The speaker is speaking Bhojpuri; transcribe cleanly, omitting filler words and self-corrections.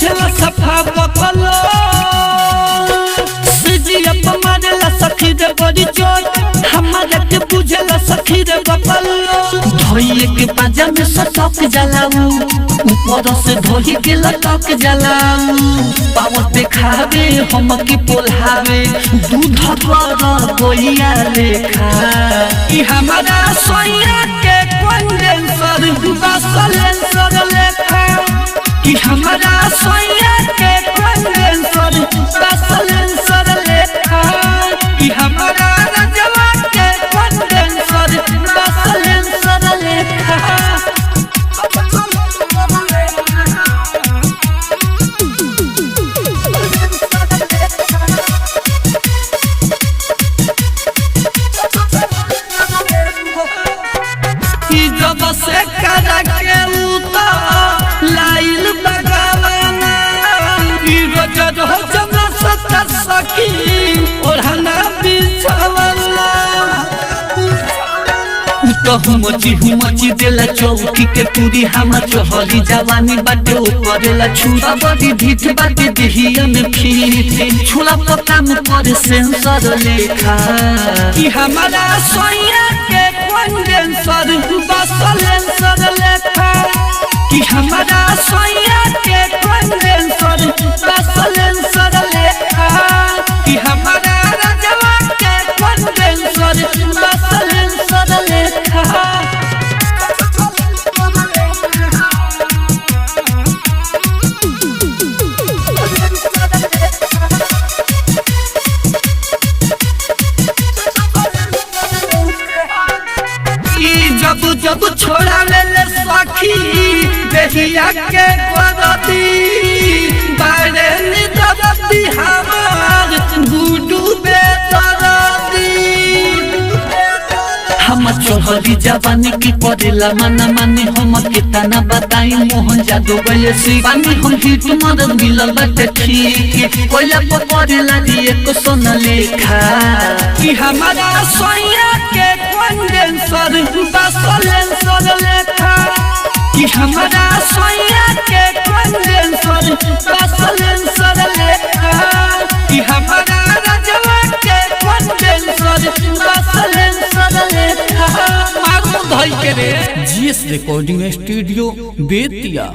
बुझला सफा बकलो सिजिया मारेला सखी रे बड़ी चोट हमारा के बुझला सखी रे बकलो धोइए के पाजा में सटक जलाऊ ऊपर से धोई के लटक जलाऊ पावर दिखावे हम की पोल्हावे दूध पर गोइया लेखा ई हमारा सोया के कंडेंसर बसलेंसर लेखा ई हमारा सोया के कंडेंसर बसलेंसर लेखा ई हमारा रजवा के कंडेंसर बसलेंसर लेखा जब से करा के उता लाइल बगावना रोज रोज जमा सता सखी ओढ़ना बिछावना तो हुमची देला चौकी के पूरी हम चहली जवानी बाटे करेला छुरा बड़ी ढीठ बाटे देहिया में फीट छुला पता में करे सेंसर लेखा कि हमारा सोया के कंडेंसर बसलेंसर लेखा कि हमारा सोया के कंडेंसर बसलेंसर लेखा कि हमारा रजवा के कंडेंसर बसलेंसर लेखा जब छोड़ा ले सखी देहिया के गरदी बारे निदरदी हमार गुडू बेदरदी हम चोहरी जवानी की पड़ेला माना माने हम कितना बताई मोहन जादू बयसी पानी हम हिट मदद मिलल बाटे ठीक कोइला पड़ेला दिए को सोना लेखा कि हमारा सोया के कंडेंसर बसलेंसर लेखा कि हमारा सोया के कंडेंसर बसलेंसर लेखा कि हमारा रजवा के कंडेंसर बसलेंसर लेखा मारू धई के रे जीएस रिकॉर्डिंग स्टूडियो बेतिया।